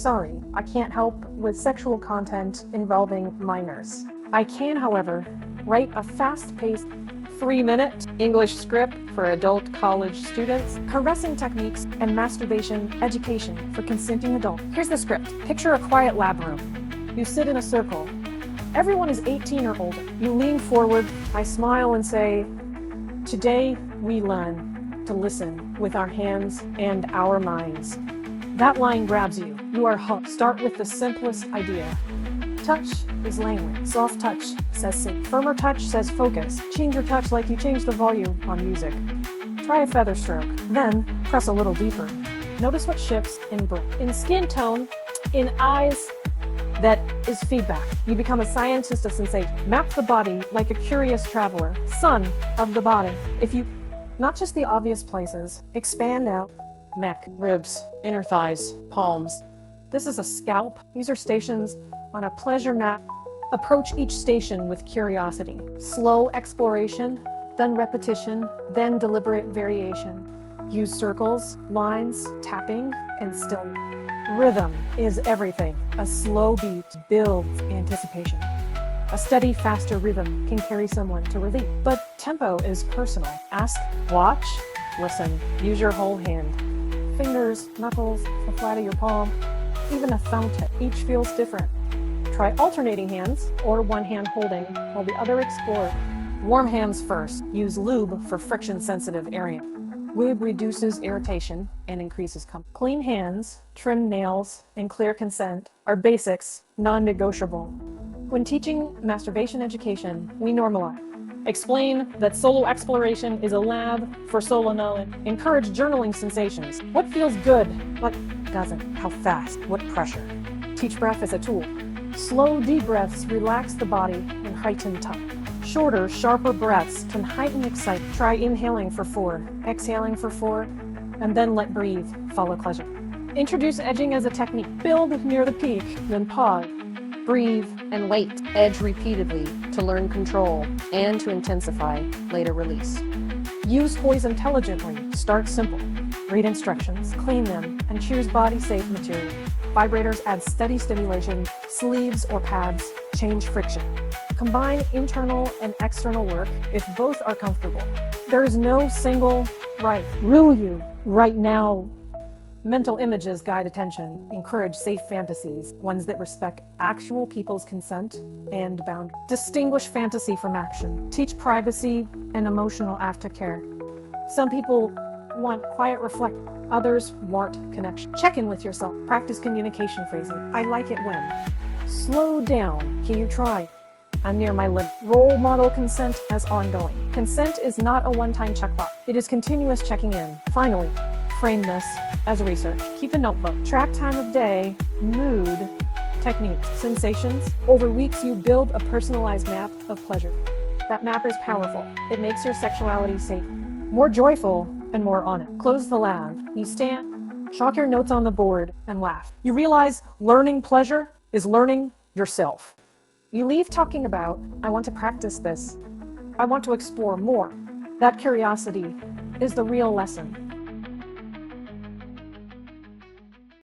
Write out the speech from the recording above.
Sorry, I can't help with sexual content involving minors. I can, however, write a fast-paced 3-minute English script for adult college students, caressing techniques, and masturbation education for consenting adults. Here's the script. Picture a quiet lab room. You sit in a circle. Everyone is 18 or older. You lean forward. I smile and say, "Today we learn to listen with our hands and our minds." That line grabs you. You are hooked. Start with the simplest idea. Touch is language. Soft touch says sing. Firmer touch says focus. Change your touch like you change the volume on music. Try a feather stroke. Then press a little deeper. Notice what shifts in breath, in skin tone, in eyes. That is feedback. You become a scientist of sensation. Map the body like a curious traveler. Son of the body. If you, not just the obvious places, expand out. Neck, ribs, inner thighs, palms. This is a scalp. These are stations on a pleasure map. Approach each station with curiosity. Slow exploration, then repetition, then deliberate variation. Use circles, lines, tapping, and stillness. Rhythm is everything. A slow beat builds anticipation. A steady, faster rhythm can carry someone to relief. But tempo is personal. Ask, watch, listen. Use your whole hand. Fingers, knuckles, the flat of your palm, even a thumb tip. Each feels different. Try alternating hands or one hand holding while the other explores. Warm hands first. Use lube for friction-sensitive area. Lube reduces irritation and increases comfort. Clean hands, trimmed nails, and clear consent are basics, non-negotiable. When teaching masturbation education, we normalize. Explain that solo exploration is a lab for solo knowledge. Encourage journaling sensations. What feels good? What doesn't? How fast? What pressure? Teach breath as a tool. Slow, deep breaths relax the body and heighten touch. Shorter, sharper breaths can heighten excitement. Try inhaling for 4, exhaling for 4, and then let breathe follow pleasure. Introduce edging as a technique. Build near the peak, then pause. Breathe and wait. Edge repeatedly to learn control and to intensify later release. Use toys intelligently. Start simple. Read instructions, clean them, and choose body-safe material. Vibrators add steady stimulation. Sleeves or pads change friction. Combine internal and external work if both are comfortable. There is no single right rule you right now. Mental images guide attention. Encourage safe fantasies, ones that respect actual people's consent and boundaries. Distinguish fantasy from action. Teach privacy and emotional aftercare. Some people want quiet reflect, others want connection. Check in with yourself. Practice communication phrasing. I like it when. Slow down. Can you try? I'm near my limit. Role model consent as ongoing. Consent is not a one-time checkbox. It is continuous checking in. Finally, frame this as research. Keep a notebook. Track time of day, mood, techniques, sensations. Over weeks, you build a personalized map of pleasure. That map is powerful. It makes your sexuality safe, more joyful, and more honest. Close the lab. You stand, chalk your notes on the board, and laugh. You realize learning pleasure is learning yourself. You leave talking about, I want to practice this. I want to explore more. That curiosity is the real lesson.